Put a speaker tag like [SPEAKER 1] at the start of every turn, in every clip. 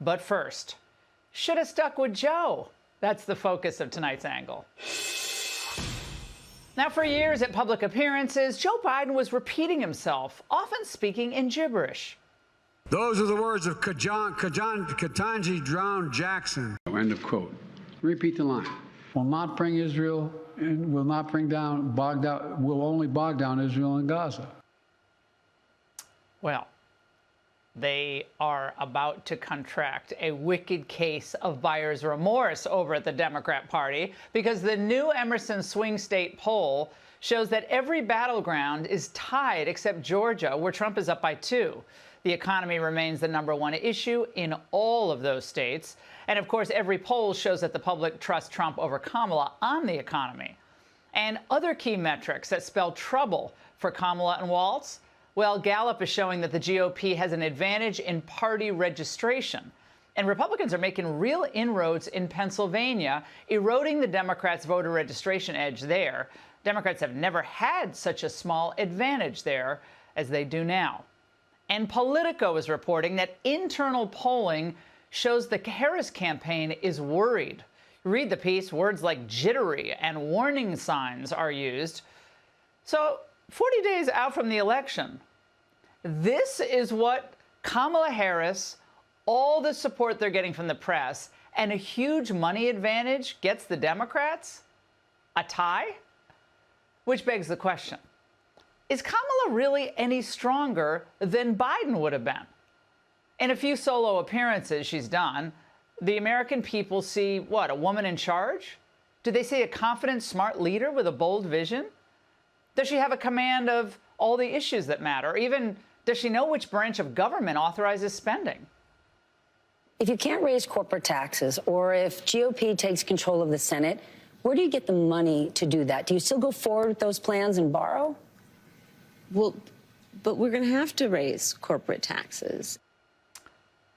[SPEAKER 1] But first, should have stuck with Joe. That's the focus of tonight's angle. Now, for years at public appearances, Joe Biden was repeating himself, often speaking in gibberish.
[SPEAKER 2] Those are the words of Ketanji Brown Jackson. End of quote. Repeat the line. Will not bring Israel and will not bring down, will only bog down Israel and Gaza.
[SPEAKER 1] Well, they are about to contract a wicked case of buyer's remorse over at the Democrat Party, because the new Emerson swing state poll shows that every battleground is tied except Georgia, where Trump is up by 2. The economy remains the #1 issue in all of those states. And of course, every poll shows that the public trusts Trump over Kamala on the economy. And other key metrics that spell trouble for Kamala and Walz. Well, Gallup is showing that the GOP has an advantage in party registration. And Republicans are making real inroads in Pennsylvania, eroding the Democrats' voter registration edge there. Democrats have never had such a small advantage there as they do now. And Politico is reporting that internal polling shows the Harris campaign is worried. Read the piece, words like jittery and warning signs are used. So 40 days out from the election, this is what Kamala Harris, all the support they're getting from the press, and a huge money advantage gets the Democrats? A tie? Which begs the question, is Kamala really any stronger than Biden would have been? In a few solo appearances she's done, the American people see, what, a woman in charge? Do they see a confident, smart leader with a bold vision? Does she have a command of all the issues that matter? Or even, does she know which branch of government authorizes spending?
[SPEAKER 3] If you can't raise corporate taxes, or if GOP takes control of the Senate, where do you get the money to do that? Do you still go forward with those plans and borrow?
[SPEAKER 4] Well, but we're going to have to raise corporate taxes.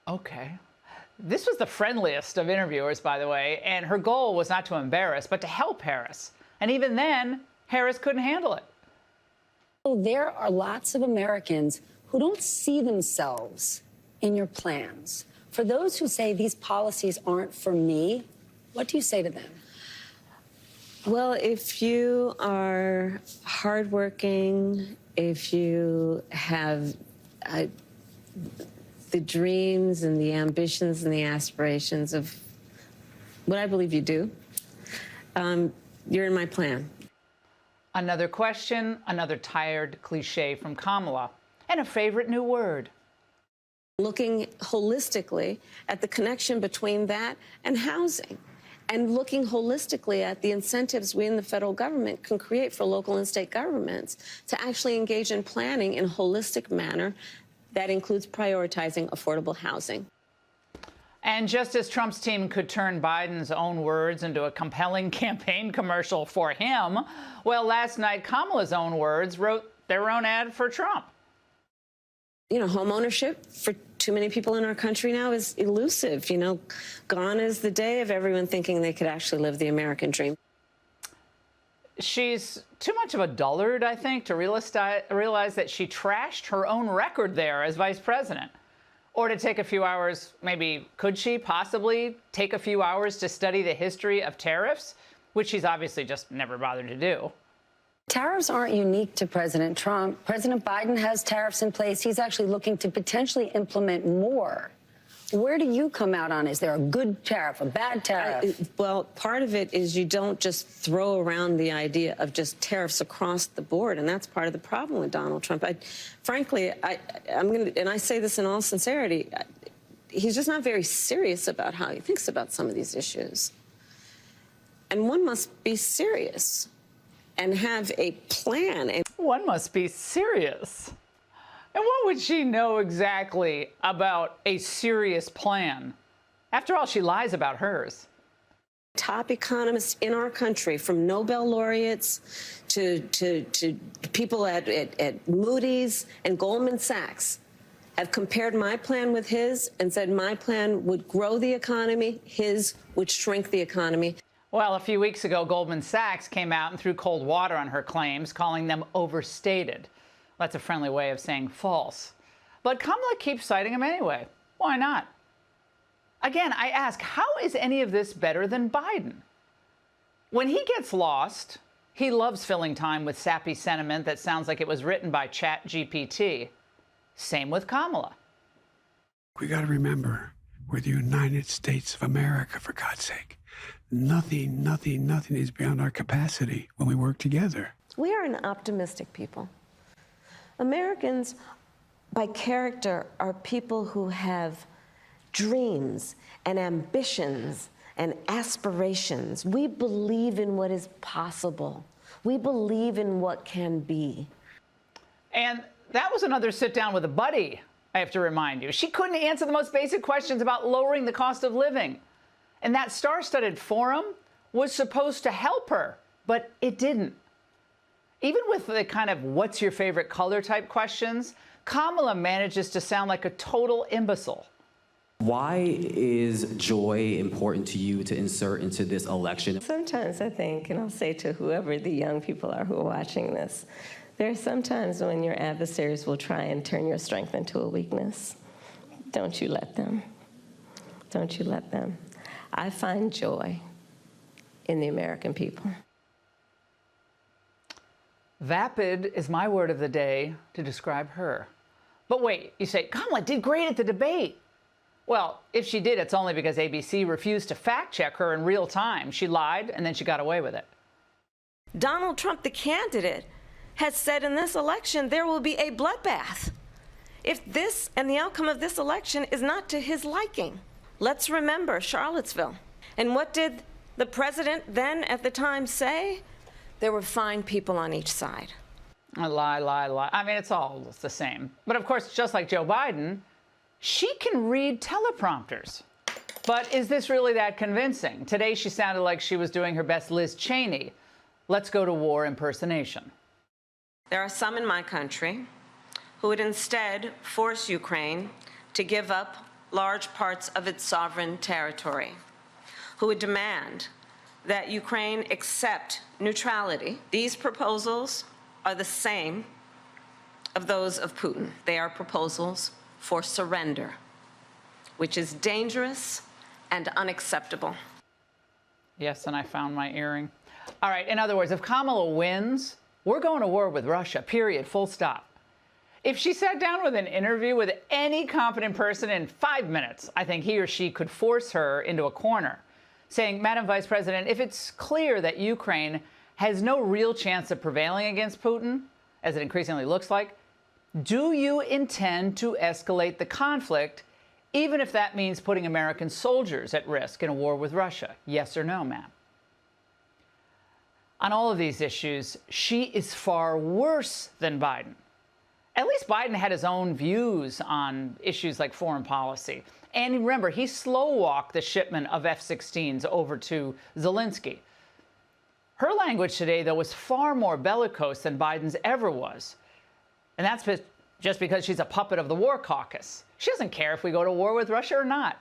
[SPEAKER 1] Okay. This was the friendliest of interviewers, by the way, and her goal was not to embarrass, but to help Harris. And even then, Harris couldn't handle it.
[SPEAKER 3] There are lots of Americans who don't see themselves in your plans. For those who say these policies aren't for me, what do you say to them?
[SPEAKER 4] Well, if you are hardworking, if you have the dreams and the ambitions and the aspirations of what I believe you do, you're in my plan.
[SPEAKER 1] Another question, another tired cliche from Kamala, and a favorite new word.
[SPEAKER 4] Looking holistically at the connection between that and housing, and looking holistically at the incentives we in the federal government can create for local and state governments to actually engage in planning in a holistic manner that includes prioritizing affordable housing.
[SPEAKER 1] And just as Trump's team could turn Biden's own words into a compelling campaign commercial for him, well, last night, Kamala's own words wrote their own ad for Trump.
[SPEAKER 4] You know, home ownership for too many people in our country now is elusive. You know, gone is the day of everyone thinking they could actually live the American dream.
[SPEAKER 1] She's too much of a dullard, I think, to realize that she trashed her own record there as vice president. Or to take a few hours, maybe, could she possibly take a few hours to study the history of tariffs, which she's obviously just never bothered to do.
[SPEAKER 3] Tariffs aren't unique to President Trump. President Biden has tariffs in place. He's actually looking to potentially implement more. Where do you come out on? Is there a good tariff, a bad tariff?
[SPEAKER 4] Well, part of it is you don't just throw around the idea of just tariffs across the board, and that's part of the problem with Donald Trump. Frankly, I'm going to, and I say this in all sincerity, he's just not very serious about how he thinks about some of these issues. And one must be serious and have a plan. And
[SPEAKER 1] one must be serious. And what would she know exactly about a serious plan? After all, she lies about hers.
[SPEAKER 4] Top economists in our country, from Nobel laureates to people at Moody's and Goldman Sachs, have compared my plan with his and said my plan would grow the economy, his would shrink the economy.
[SPEAKER 1] Well, a few weeks ago, Goldman Sachs came out and threw cold water on her claims, calling them overstated. That's a friendly way of saying false. But Kamala keeps citing them anyway. Why not? Again, I ask, how is any of this better than Biden? When he gets lost, he loves filling time with sappy sentiment that sounds like it was written by ChatGPT. Same with Kamala.
[SPEAKER 2] We got to remember, we're the United States of America, for God's sake. Nothing is beyond our capacity when we work together.
[SPEAKER 4] We are an optimistic people. Americans, by character, are people who have dreams and ambitions and aspirations. We believe in what is possible. We believe in what can be.
[SPEAKER 1] And that was another sit down with a buddy, I have to remind you. She couldn't answer the most basic questions about lowering the cost of living. And that star-studded forum was supposed to help her, but it didn't. Even with the kind of what's your favorite color type questions, Kamala manages to sound like a total imbecile.
[SPEAKER 5] Why is joy important to you to insert into this election?
[SPEAKER 6] Sometimes I think, and I'll say to whoever the young people are who are watching this, there are some times when your adversaries will try and turn your strength into a weakness. Don't you let them. Don't you let them. I find joy in the American people.
[SPEAKER 1] Vapid is my word of the day to describe her. But wait, you say, Kamala did great at the debate. Well, if she did, it's only because ABC refused to fact-check her in real time. She lied, and then she got away with it.
[SPEAKER 4] Donald Trump, the candidate, has said in this election there will be a bloodbath if this and the outcome of this election is not to his liking. Let's remember Charlottesville. And what did the president then at the time say? There were fine people on each side.
[SPEAKER 1] Lie. I mean, it's all the same. But of course, just like Joe Biden, she can read teleprompters. But is this really that convincing? Today, she sounded like she was doing her best Liz Cheney. Let's go to war impersonation.
[SPEAKER 4] There are some in my country who would instead force Ukraine to give up large parts of its sovereign territory, who would demand that Ukraine accept neutrality. These proposals are the same of those of Putin. They are proposals for surrender, which is dangerous and unacceptable.
[SPEAKER 1] Yes, and I found my earring. All right, in other words, if Kamala wins, we're going to war with Russia, period, full stop. If she sat down with an interview with any competent person in 5 minutes, I think he or she could force her into a corner, saying, Madam Vice President, if it's clear that Ukraine has no real chance of prevailing against Putin, as it increasingly looks like, do you intend to escalate the conflict, even if that means putting American soldiers at risk in a war with Russia? Yes or no, ma'am? On all of these issues, she is far worse than Biden. At least Biden had his own views on issues like foreign policy. And remember, he slow-walked the shipment of F-16s over to Zelensky. Her language today, though, was far more bellicose than Biden's ever was. And that's just because she's a puppet of the War Caucus. She doesn't care if we go to war with Russia or not.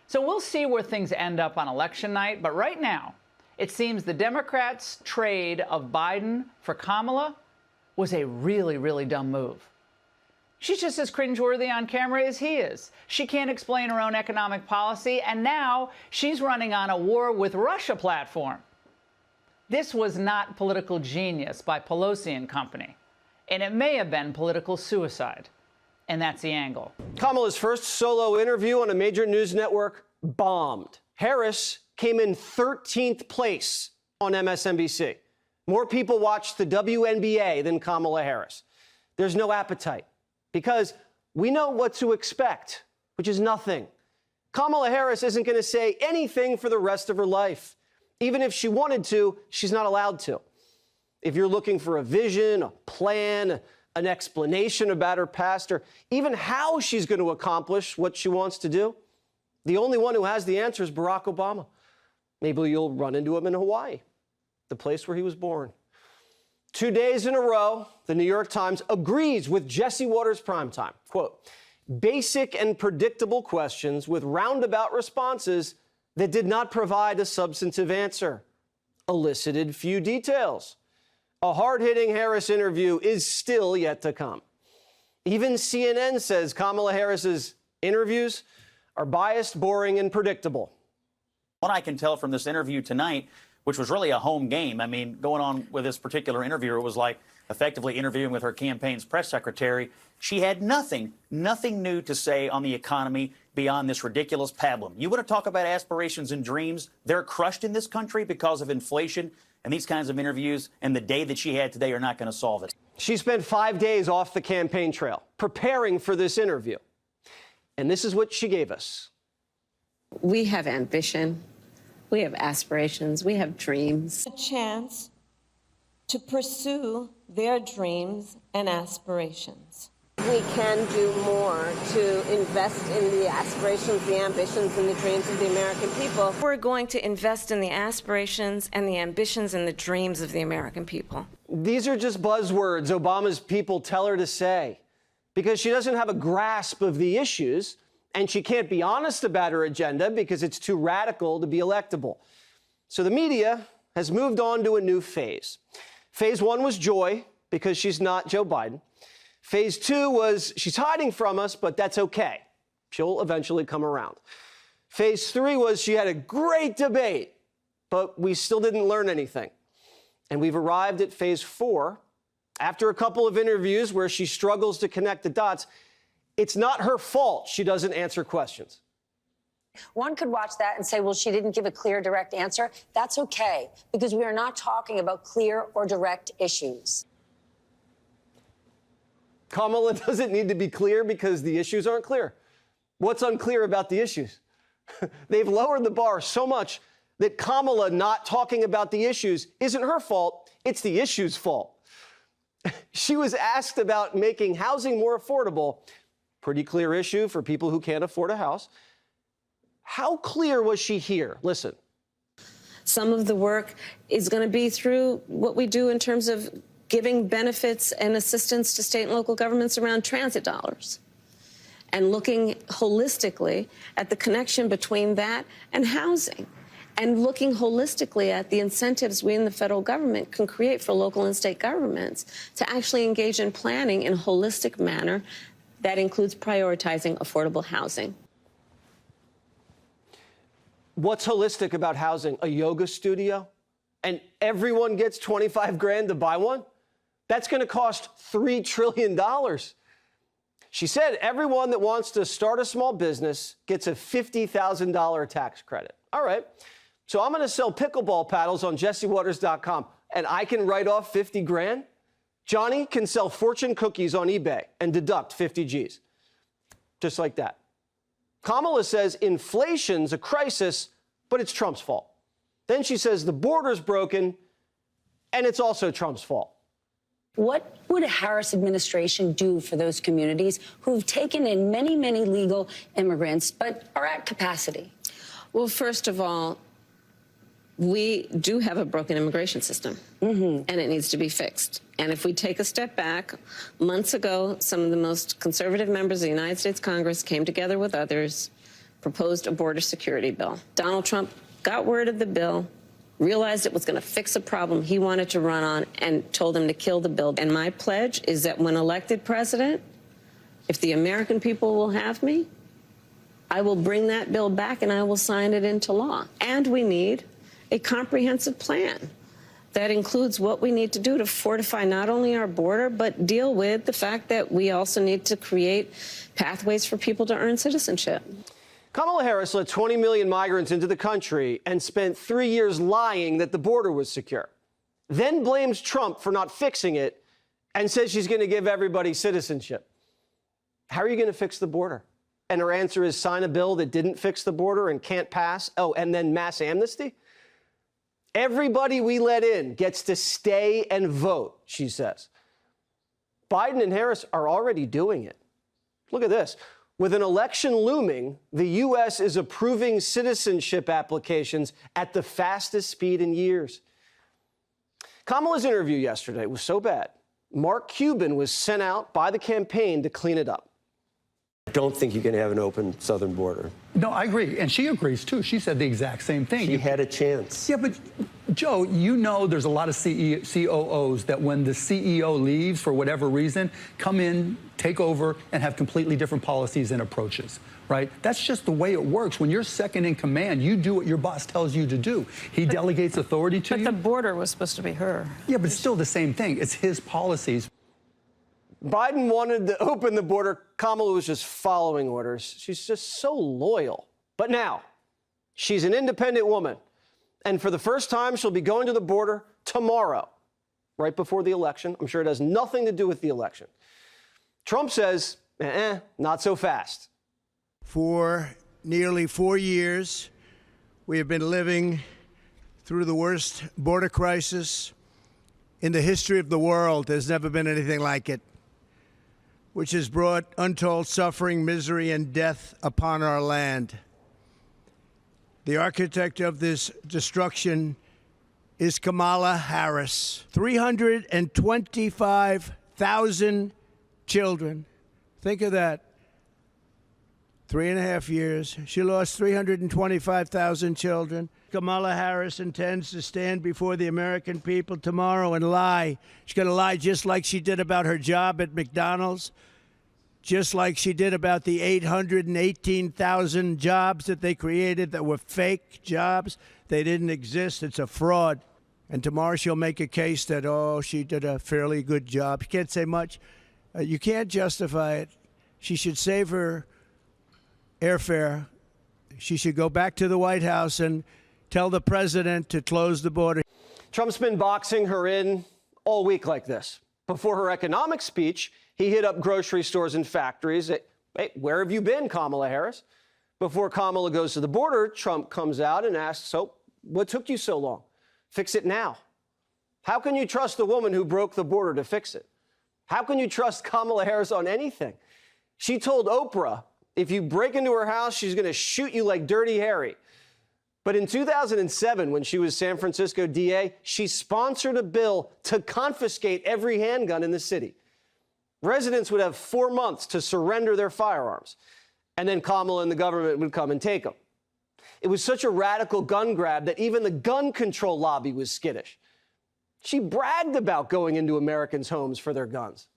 [SPEAKER 1] So we'll see where things end up on election night. But right now, it seems the Democrats' trade of Biden for Kamala was a really, really dumb move. She's just as cringeworthy on camera as he is. She can't explain her own economic policy, and now she's running on a war with Russia platform. This was not political genius by Pelosi and company, and it may have been political suicide. And that's the angle.
[SPEAKER 7] Kamala's first solo interview on a major news network bombed. Harris came in 13th place on MSNBC. More people watched the WNBA than Kamala Harris. There's no appetite because we know what to expect, which is nothing. Kamala Harris isn't going to say anything for the rest of her life. Even if she wanted to, she's not allowed to. If you're looking for a vision, a plan, an explanation about her past, or even how she's going to accomplish what she wants to do, the only one who has the answer is Barack Obama. Maybe you'll run into him in Hawaii, the place where he was born. 2 days in a row, the New York Times agrees with Jesse Watters' Primetime. Quote, basic and predictable questions with roundabout responses that did not provide a substantive answer, elicited few details. A hard-hitting Harris interview is still yet to come. Even CNN says Kamala Harris's interviews are biased, boring, and predictable.
[SPEAKER 8] What I can tell from this interview tonight, which was really a home game, I mean, going on with this particular interviewer was like effectively interviewing with her campaign's press secretary. She had nothing new to say on the economy beyond this ridiculous pablum. You want to talk about aspirations and dreams? They're crushed in this country because of inflation, and these kinds of interviews and the day that she had today are not going to solve it.
[SPEAKER 7] She spent 5 days off the campaign trail preparing for this interview. And this is what she gave us.
[SPEAKER 4] We have ambition. We have aspirations. We have dreams.
[SPEAKER 9] A chance to pursue their dreams and aspirations.
[SPEAKER 10] We can do more to invest in the aspirations, the ambitions, and the dreams of the American people.
[SPEAKER 9] We're going to invest in the aspirations and the ambitions and the dreams of the American people.
[SPEAKER 7] These are just buzzwords Obama's people tell her to say because she doesn't have a grasp of the issues and she can't be honest about her agenda because it's too radical to be electable. So the media has moved on to a new phase. Phase 1 was joy because she's not Joe Biden. Phase 2 was she's hiding from us, but that's okay. She'll eventually come around. Phase 3 was she had a great debate, but we still didn't learn anything. And we've arrived at phase 4. After a couple of interviews where she struggles to connect the dots, it's not her fault she doesn't answer questions.
[SPEAKER 3] One could watch that and say, well, she didn't give a clear, direct answer. That's okay, because we are not talking about clear or direct issues.
[SPEAKER 7] Kamala doesn't need to be clear because the issues aren't clear. What's unclear about the issues? They've lowered the bar so much that Kamala not talking about the issues isn't her fault, it's the issues' fault. She was asked about making housing more affordable. Pretty clear issue for people who can't afford a house. How clear was she here? Listen.
[SPEAKER 4] Some of the work is going to be through what we do in terms of giving benefits and assistance to state and local governments around transit dollars and looking holistically at the connection between that and housing and looking holistically at the incentives we in the federal government can create for local and state governments to actually engage in planning in a holistic manner that includes prioritizing affordable housing.
[SPEAKER 7] What's holistic about housing? A yoga studio? And everyone gets 25 grand to buy one? That's going to cost $3 trillion. She said everyone that wants to start a small business gets a $50,000 tax credit. All right. So I'm going to sell pickleball paddles on jessewaters.com and I can write off 50 grand? Johnny can sell fortune cookies on eBay and deduct 50 G's. Just like that. Kamala says inflation's a crisis, but it's Trump's fault. Then she says the border's broken, and it's also Trump's fault.
[SPEAKER 3] What would a Harris administration do for those communities who've taken in many, many legal immigrants but are at capacity?
[SPEAKER 4] Well, first of all, we do have a broken immigration system, and it needs to be fixed. And if we take a step back, months ago, some of the most conservative members of the United States Congress came together with others, proposed a border security bill. Donald Trump got word of the bill, realized it was going to fix a problem he wanted to run on, and told him to kill the bill. And my pledge is that when elected president, if the American people will have me, I will bring that bill back and I will sign it into law. And we need a comprehensive plan that includes what we need to do to fortify not only our border, but deal with the fact that we also need to create pathways for people to earn citizenship.
[SPEAKER 7] Kamala Harris let 20 million migrants into the country and spent 3 years lying that the border was secure. Then blames Trump for not fixing it and says she's going to give everybody citizenship. How are you going to fix the border? And her answer is sign a bill that didn't fix the border and can't pass. Oh, and then mass amnesty? Everybody we let in gets to stay and vote, she says. Biden and Harris are already doing it. Look at this. With an election looming, the U.S. is approving citizenship applications at the fastest speed in years. Kamala's interview yesterday was so bad, Mark Cuban was sent out by the campaign to clean it up.
[SPEAKER 11] I don't think you can have an open southern border.
[SPEAKER 12] No, I agree. And she agrees, too. She said the exact same thing.
[SPEAKER 11] She had a chance.
[SPEAKER 12] Yeah, but Joe, you know there's a lot of COOs that when the CEO leaves for whatever reason, come in, take over, and have completely different policies and approaches, right? That's just the way it works. When you're second in command, you do what your boss tells you to do. He delegates authority to you.
[SPEAKER 13] But the border was supposed to be her.
[SPEAKER 12] Yeah, but it's still the same thing. It's his policies.
[SPEAKER 7] Biden wanted to open the border. Kamala was just following orders. She's just so loyal. But now, she's an independent woman. And for the first time, she'll be going to the border tomorrow, right before the election. I'm sure it has nothing to do with the election. Trump says, not so fast.
[SPEAKER 14] For nearly 4 years, we have been living through the worst border crisis in the history of the world. There's never been anything like it, which has brought untold suffering, misery, and death upon our land. The architect of this destruction is Kamala Harris. 325,000 children. Think of that. 3.5 years. She lost 325,000 children. Kamala Harris intends to stand before the American people tomorrow and lie. She's going to lie just like she did about her job at McDonald's, just like she did about the 818,000 jobs that they created that were fake jobs. They didn't exist. It's a fraud. And tomorrow she'll make a case that, oh, she did a fairly good job. You can't say much. You can't justify it. She should save her airfare. She should go back to the White House and tell the president to close the border.
[SPEAKER 7] Trump's been boxing her in all week like this. Before her economic speech, he hit up grocery stores and factories. Hey, where have you been, Kamala Harris? Before Kamala goes to the border, Trump comes out and asks, so what took you so long? Fix it now. How can you trust the woman who broke the border to fix it? How can you trust Kamala Harris on anything? She told Oprah, if you break into her house, she's going to shoot you like Dirty Harry. But in 2007, when she was San Francisco DA, she sponsored a bill to confiscate every handgun in the city. Residents would have 4 months to surrender their firearms, and then Kamala and the government would come and take them. It was such a radical gun grab that even the gun control lobby was skittish. She bragged about going into Americans' homes for their guns.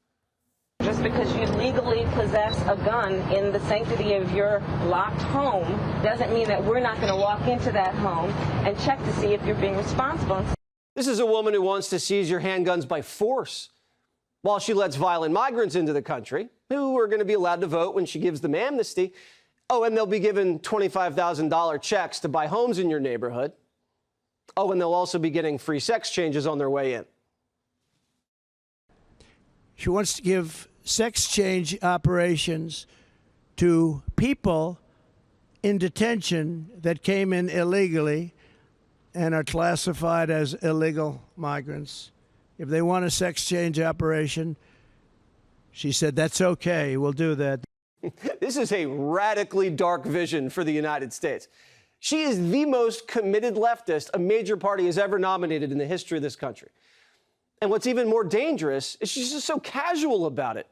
[SPEAKER 10] Just because you legally possess a gun in the sanctity of your locked home doesn't mean that we're not going to walk into that home and check to see if you're being responsible.
[SPEAKER 7] This is a woman who wants to seize your handguns by force, while she lets violent migrants into the country, who are going to be allowed to vote when she gives them amnesty. Oh, and they'll be given $25,000 checks to buy homes in your neighborhood. Oh, and they'll also be getting free sex changes on their way in.
[SPEAKER 14] She wants to give sex change operations to people in detention that came in illegally and are classified as illegal migrants. If they want a sex change operation, she said, that's okay, we'll do that.
[SPEAKER 7] This is a radically dark vision for the United States. She is the most committed leftist a major party has ever nominated in the history of this country. And what's even more dangerous is she's just so casual about it.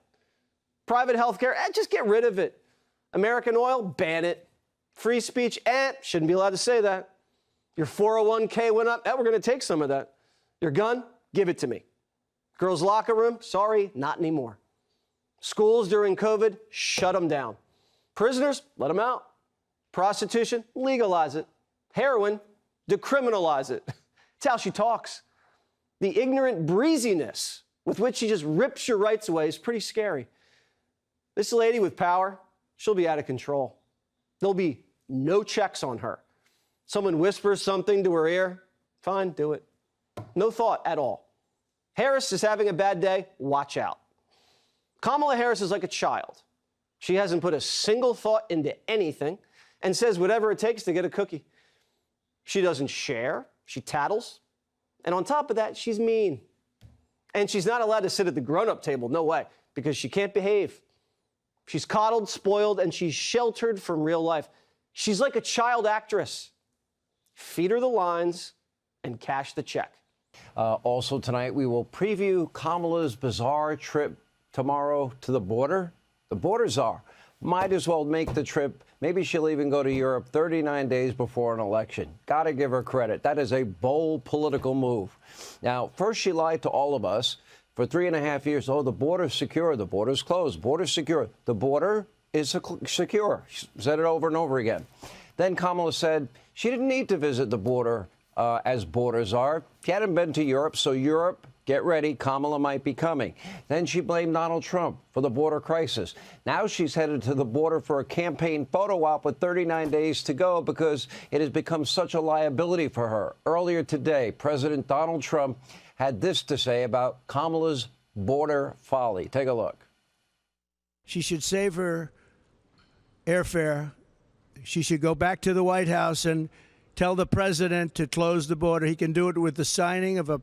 [SPEAKER 7] Private health care, just get rid of it. American oil, ban it. Free speech, shouldn't be allowed to say that. Your 401k went up, we're going to take some of that. Your gun, give it to me. Girls' locker room, sorry, not anymore. Schools during COVID, shut them down. Prisoners, let them out. Prostitution, legalize it. Heroin, decriminalize it. It's how she talks. The ignorant breeziness with which she just rips your rights away is pretty scary. This lady with power, she'll be out of control. There'll be no checks on her. Someone whispers something to her ear, fine, do it. No thought at all. Harris is having a bad day, watch out. Kamala Harris is like a child. She hasn't put a single thought into anything and says whatever it takes to get a cookie. She doesn't share, she tattles. And on top of that, she's mean. And she's not allowed to sit at the grown-up table, no way, because she can't behave. She's coddled, spoiled, and she's sheltered from real life. She's like a child actress. Feed her the lines and cash the check.
[SPEAKER 15] Also tonight, we will preview Kamala's bizarre trip tomorrow to the border. The border czar might as well make the trip Maybe she'll even go to Europe 39 days before an election. Got to give her credit. That is a bold political move. Now, first she lied to all of us for 3.5 years. Oh, the border's secure. The border's closed. Border's secure. The border is secure. She said it over and over again. Then Kamala said she didn't need to visit the border as borders are. She hadn't been to Europe, so Europe, get ready, Kamala might be coming. Then she blamed Donald Trump for the border crisis. Now she's headed to the border for a campaign photo op with 39 days to go because it has become such a liability for her. Earlier today, President Donald Trump had this to say about Kamala's border folly. Take a look.
[SPEAKER 14] She should save her airfare. She should go back to the White House and tell the president to close the border. He can do it with the signing of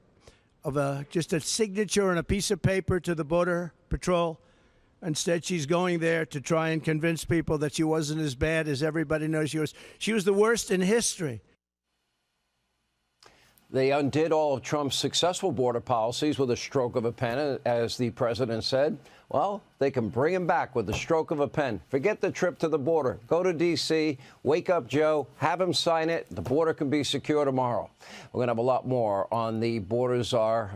[SPEAKER 14] just a signature on a piece of paper to the Border Patrol. Instead, she's going there to try and convince people that she wasn't as bad as everybody knows she was. She was the worst in history.
[SPEAKER 15] They undid all of Trump's successful border policies with a stroke of a pen, as the president said. Well, they can bring him back with the stroke of a pen. Forget the trip to the border. Go to D.C., wake up Joe, have him sign it. The border can be secure tomorrow. We're going to have a lot more on the Borders Are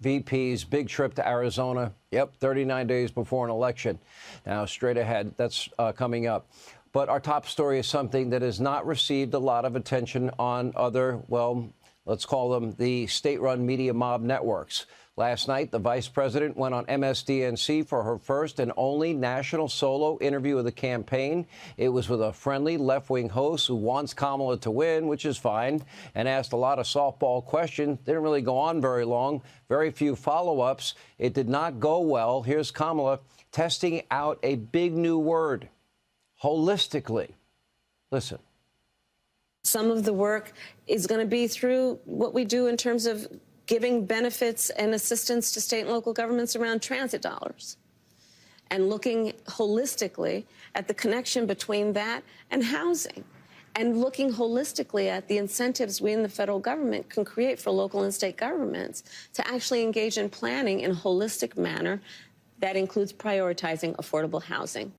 [SPEAKER 15] VP's big trip to Arizona. Yep, 39 days before an election. Now, straight ahead, that's coming up. But our top story is something that has not received a lot of attention on other, well, let's call them the state-run media mob networks. Last night, the vice president went on MSDNC for her first and only national solo interview of the campaign. It was with a friendly left-wing host who wants Kamala to win, which is fine, and asked a lot of softball questions. Didn't really go on very long. Very few follow-ups. It did not go well. Here's Kamala testing out a big new word, holistically. Listen.
[SPEAKER 4] Some of the work is going to be through what we do in terms of giving benefits and assistance to state and local governments around transit dollars and looking holistically at the connection between that and housing and looking holistically at the incentives we in the federal government can create for local and state governments to actually engage in planning in a holistic manner that includes prioritizing affordable housing.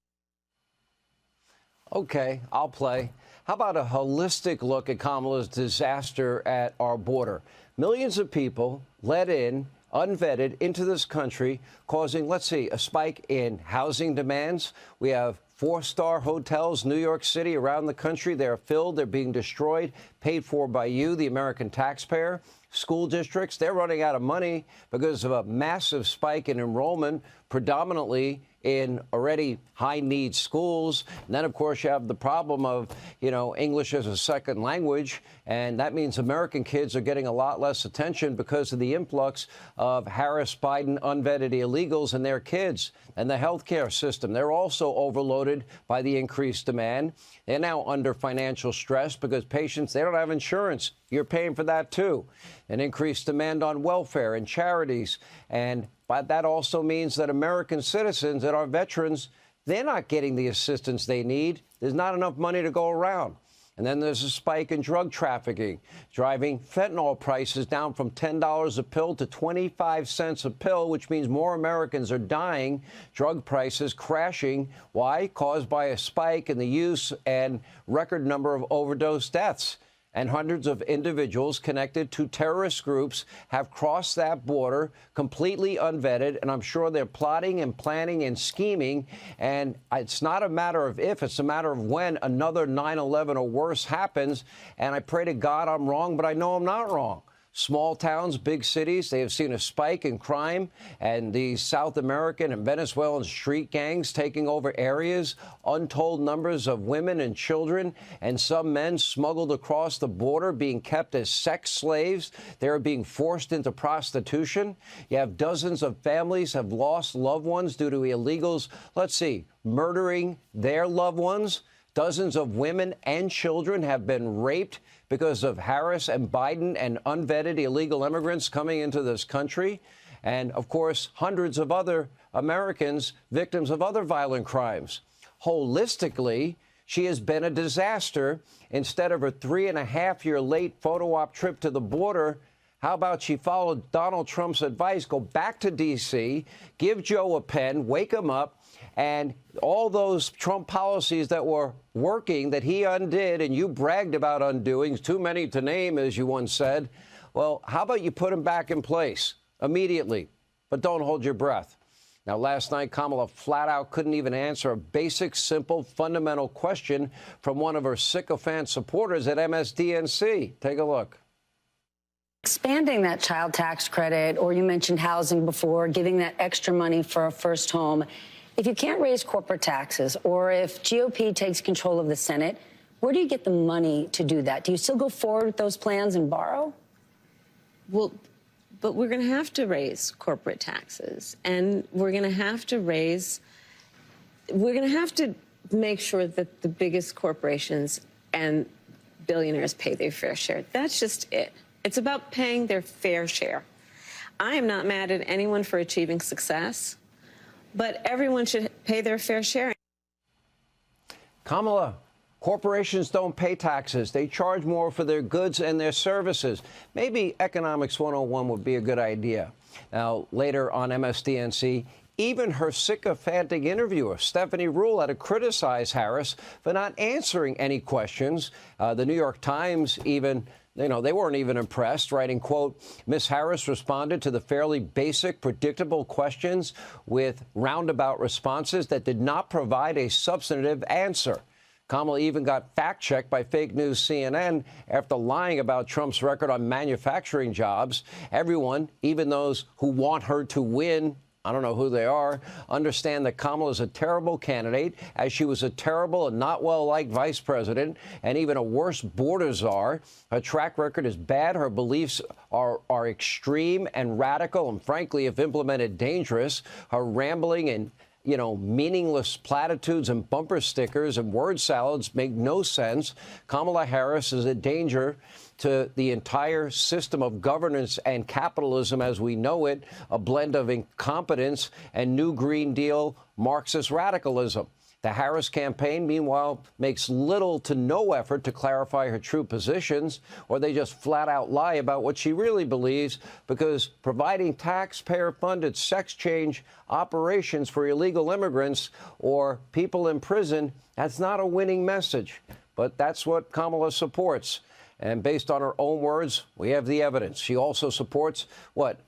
[SPEAKER 15] Okay, I'll play. How about a holistic look at Kamala's disaster at our border? Millions of people let in, unvetted, into this country, causing, let's see, a spike in housing demands. We have 4-star hotels, New York City, around the country. They're filled. They're being destroyed, paid for by you, the American taxpayer. School districts, they're running out of money because of a massive spike in enrollment, predominantly in already high-need schools. And then, of course, you have the problem of, English as a second language. And that means American kids are getting a lot less attention because of the influx of Harris-Biden unvetted illegals and their kids. And the healthcare system, they're also overloaded by the increased demand. They're now under financial stress because patients, they don't have insurance. You're paying for that, too. An increased demand on welfare and charities. But that also means that American citizens and our veterans, they're not getting the assistance they need. There's not enough money to go around. And then there's a spike in drug trafficking, driving fentanyl prices down from $10 a pill to 25 cents a pill, which means more Americans are dying. Drug prices crashing. Why? Caused by a spike in the use and record number of overdose deaths. And hundreds of individuals connected to terrorist groups have crossed that border completely unvetted, and I'm sure they're plotting and planning and scheming. And it's not a matter of if, it's a matter of when another 9/11 or worse happens. And I pray to God I'm wrong, but I know I'm not wrong. Small towns, big cities, they have seen a spike in crime, and these South American and Venezuelan street gangs taking over areas, untold numbers of women and children, and some men smuggled across the border being kept as sex slaves. They're being forced into prostitution. You have dozens of families have lost loved ones due to illegals, murdering their loved ones. Dozens of women and children have been raped because of Harris and Biden and unvetted illegal immigrants coming into this country. And, of course, hundreds of other Americans victims of other violent crimes. Holistically, she has been a disaster. Instead of her 3.5-year late photo op trip to the border, how about she followed Donald Trump's advice, go back to D.C., give Joe a pen, wake him up, And all those Trump policies that were working that he undid and you bragged about undoing, too many to name, as you once said. Well, how about you put them back in place immediately, but don't hold your breath. Now, last night, Kamala flat out couldn't even answer a basic, simple, fundamental question from one of her sycophant supporters at MSDNC. Take a look.
[SPEAKER 3] Expanding that child tax credit, or you mentioned housing before, giving that extra money for a first home. If you can't raise corporate taxes, or if GOP takes control of the Senate, where do you get the money to do that? Do you still go forward with those plans and borrow?
[SPEAKER 4] Well, but we're going to have to raise corporate taxes, and we're going to have to make sure that the biggest corporations and billionaires pay their fair share. That's just it. It's about paying their fair share. I am not mad at anyone for achieving success, but everyone should pay their fair share.
[SPEAKER 15] Kamala, corporations don't pay taxes. They charge more for their goods and their services. Maybe Economics 101 would be a good idea. Now, later on MSDNC, even her sycophantic interviewer, Stephanie Ruhle, had to criticize Harris for not answering any questions. The New York Times even, they weren't even impressed, writing, quote, Ms. Harris responded to the fairly basic, predictable questions with roundabout responses that did not provide a substantive answer. Kamala even got fact-checked by fake news CNN after lying about Trump's record on manufacturing jobs. Everyone, even those who want her to win, I don't know who they are, understand that Kamala is a terrible candidate, as she was a terrible and not well-liked vice president, and even a worse border czar. Her track record is bad. Her beliefs are extreme and radical, and frankly, if implemented, dangerous. Her rambling and meaningless platitudes and bumper stickers and word salads make no sense. Kamala Harris is a danger to the entire system of governance and capitalism as we know it, a blend of incompetence and New Green Deal Marxist radicalism. The Harris campaign, meanwhile, makes little to no effort to clarify her true positions, or they just flat out lie about what she really believes, because providing taxpayer-funded sex change operations for illegal immigrants or people in prison, that's not a winning message. But that's what Kamala supports. And based on her own words, we have the evidence. She also supports what?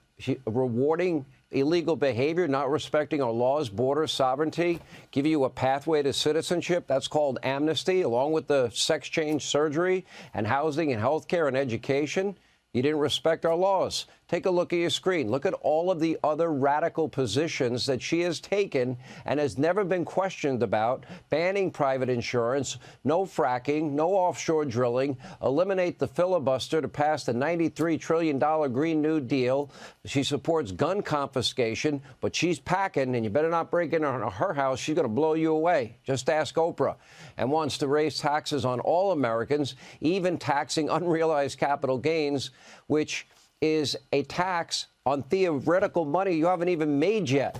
[SPEAKER 15] Rewarding illegal behavior, not respecting our laws, border sovereignty, give you a pathway to citizenship. That's called amnesty, along with the sex change surgery and housing and health care and education. You didn't respect our laws. Take a look at your screen. Look at all of the other radical positions that she has taken and has never been questioned about: banning private insurance, no fracking, no offshore drilling, eliminate the filibuster to pass the $93 trillion Green New Deal. She supports gun confiscation, but she's packing, and you better not break into her house. She's going to blow you away. Just ask Oprah. And wants to raise taxes on all Americans, even taxing unrealized capital gains, which is a tax on theoretical money you haven't even made yet.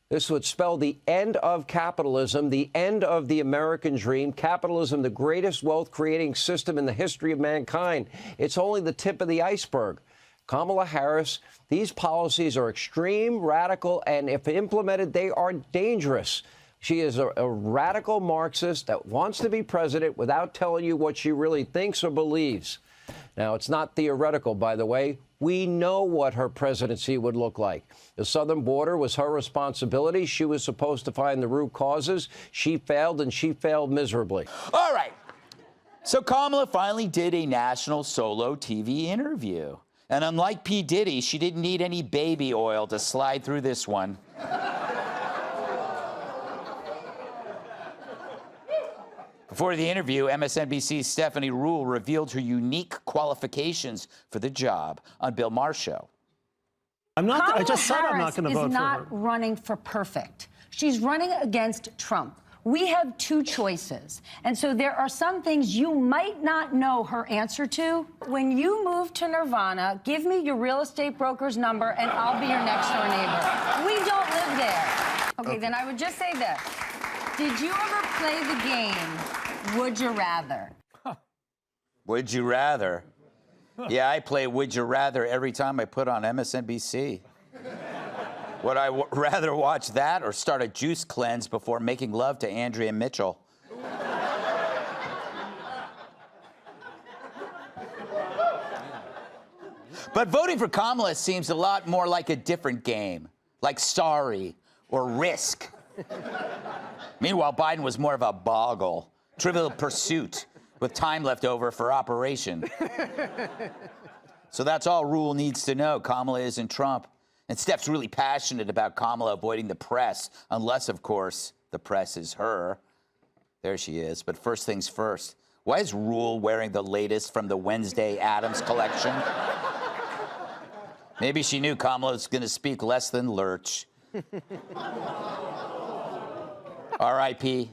[SPEAKER 15] This would spell the end of capitalism, the end of the American dream. Capitalism, the greatest wealth-creating system in the history of mankind. It's only the tip of the iceberg. Kamala Harris, these policies are extreme, radical, and if implemented, they are dangerous. She is a radical Marxist that wants to be president without telling you what she really thinks or believes. Now, it's not theoretical, by the way. We know what her presidency would look like. The southern border was her responsibility. She was supposed to find the root causes. She failed, and she failed miserably.
[SPEAKER 16] All right. So Kamala finally did a national solo TV interview. And unlike P. Diddy, she didn't need any baby oil to slide through this one. Before the interview, MSNBC's Stephanie Ruhle revealed her unique qualifications for the job on Bill Maher's show.
[SPEAKER 17] I just said I'm not going to vote for her.
[SPEAKER 3] Kamala Harris is not running for perfect. She's running against Trump. We have two choices. And so there are some things you might not know her answer to. When you move to Nirvana, give me your real estate broker's number and I'll be your next door neighbor. We don't live there. Okay, then I would just say this. Did you ever play the game, Would You Rather?
[SPEAKER 16] Would you rather? Yeah, I play Would You Rather every time I put on MSNBC. Would I rather watch that or start a juice cleanse before making love to Andrea Mitchell? But voting for Kamala seems a lot more like a different game, like Sorry or Risk. Meanwhile, Biden was more of a boggle, Trivial Pursuit, with time left over for operation. So that's all Rule needs to know. Kamala isn't Trump. And Steph's really passionate about Kamala avoiding the press, unless, of course, the press is her. There she is. But first things first, why is Rule wearing the latest from the Wednesday Addams collection? Maybe she knew Kamala was going to speak less than Lurch. R.I.P.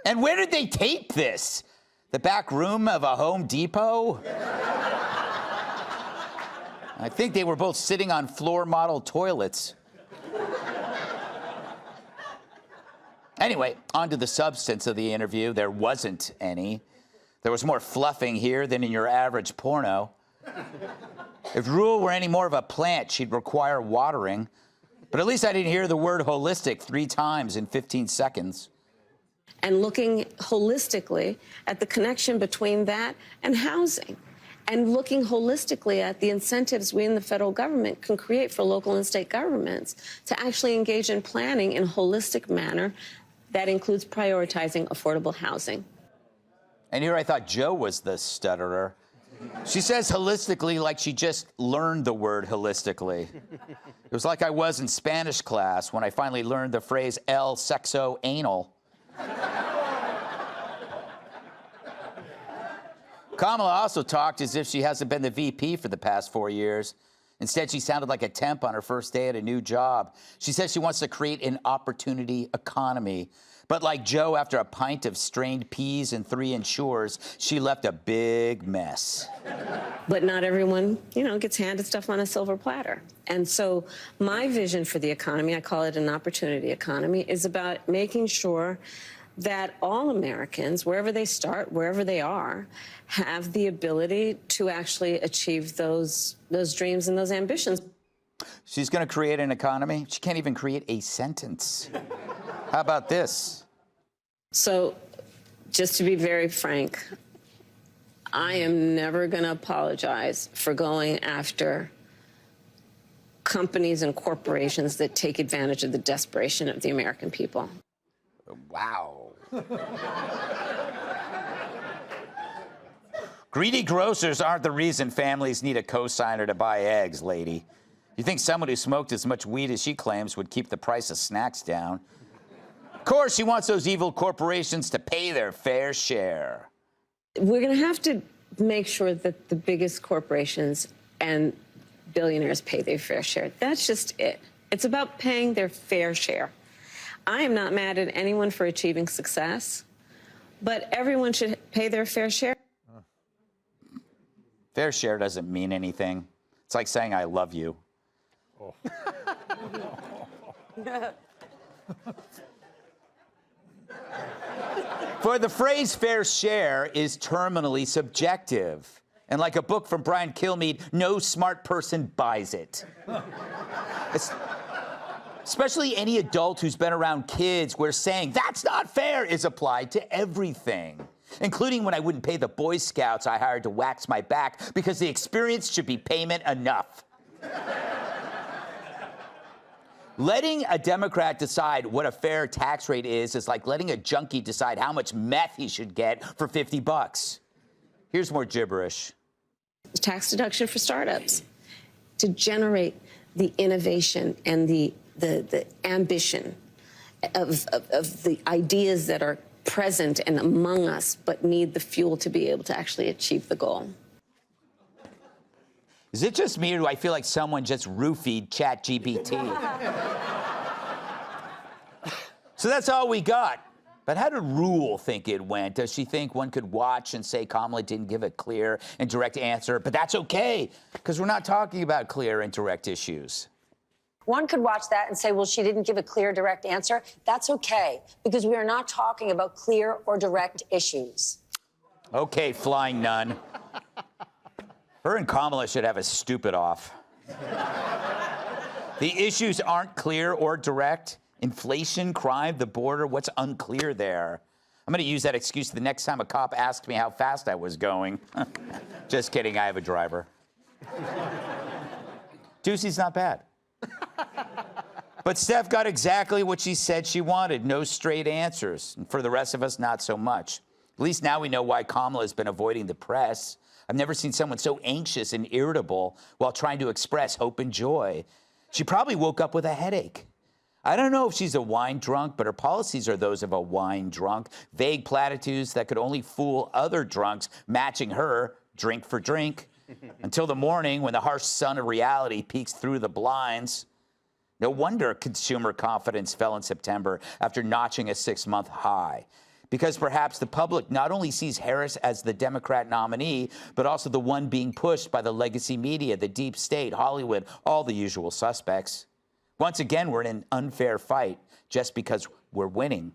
[SPEAKER 16] And where did they tape this? The back room of a Home Depot? I think they were both sitting on floor model toilets. Anyway, on to the substance of the interview. There wasn't any. There was more fluffing here than in your average porno. If Rule were any more of a plant, she'd require watering. But at least I didn't hear the word holistic 3 times in 15 seconds.
[SPEAKER 4] And looking holistically at the connection between that and housing. And looking holistically at the incentives we in the federal government can create for local and state governments to actually engage in planning in a holistic manner that includes prioritizing affordable housing.
[SPEAKER 16] And here I thought Joe was the stutterer. She says holistically like she just learned the word holistically. It was like I was in Spanish class when I finally learned the phrase el sexo anal. Kamala also talked as if she hasn't been the VP for the past 4 years. Instead, she sounded like a temp on her first day at a new job. She says she wants to create an opportunity economy. But like Joe, after a pint of strained peas and 3 Ensures, she left a big mess.
[SPEAKER 4] But not everyone, gets handed stuff on a silver platter. And so my vision for the economy, I call it an opportunity economy, is about making sure that all Americans, wherever they start, wherever they are, have the ability to actually achieve those dreams and those ambitions.
[SPEAKER 16] She's going to create an economy? She can't even create a sentence. How about this?
[SPEAKER 4] So, just to be very frank, I am never going to apologize for going after companies and corporations that take advantage of the desperation of the American people.
[SPEAKER 16] Wow. Greedy grocers aren't the reason families need a cosigner to buy eggs, lady. You think someone who smoked as much weed as she claims would keep the price of snacks down? Of course, she wants those evil corporations to pay their fair share.
[SPEAKER 4] We're going to have to make sure that the biggest corporations and billionaires pay their fair share. That's just it. It's about paying their fair share. I am not mad at anyone for achieving success, but everyone should pay their fair share.
[SPEAKER 16] Fair share doesn't mean anything. It's like saying I love you. Oh. For the phrase fair share is terminally subjective. And like a book from Brian Kilmeade, no smart person buys it. Especially any adult who's been around kids where saying, that's not fair, is applied to everything. Including when I wouldn't pay the Boy Scouts I hired to wax my back because the experience should be payment enough. Letting a Democrat decide what a fair tax rate is like letting a junkie decide how much meth he should get for 50 bucks. Here's more gibberish.
[SPEAKER 4] Tax deduction for startups to generate the innovation and the ambition of the ideas that are present and among us, but need the fuel to be able to actually achieve the goal.
[SPEAKER 16] Is it just me, or do I feel like someone just roofied ChatGPT? So that's all we got. But how did Rule think it went? Does she think one could watch and say Kamala didn't give a clear and direct answer? But that's okay, because we're not talking about clear and direct issues.
[SPEAKER 3] One could watch that and say, well, she didn't give a clear, direct answer. That's okay, because we are not talking about clear or direct issues.
[SPEAKER 16] Okay, flying nun. Her and Kamala should have a stupid off. The issues aren't clear or direct. Inflation, crime, the border, what's unclear there? I'm going to use that excuse the next time a cop asks me how fast I was going. Just kidding, I have a driver. Doocy's not bad. But Steph got exactly what she said she wanted. No straight answers. And for the rest of us, not so much. At least now we know why Kamala has been avoiding the press. I've never seen someone so anxious and irritable while trying to express hope and joy. She probably woke up with a headache. I don't know if she's a wine drunk, but her policies are those of a wine drunk. Vague platitudes that could only fool other drunks, matching her drink for drink. Until the morning when the harsh sun of reality peeks through the blinds. No wonder consumer confidence fell in September after notching a 6-month high. Because perhaps the public not only sees Harris as the Democrat nominee, but also the one being pushed by the legacy media, the deep state, Hollywood, all the usual suspects. Once again, we're in an unfair fight just because we're winning.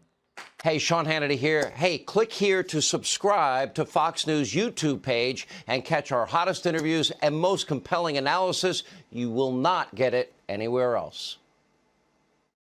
[SPEAKER 15] Hey, Sean Hannity here. Hey, click here to subscribe to Fox News YouTube page and catch our hottest interviews and most compelling analysis. You will not get it anywhere else.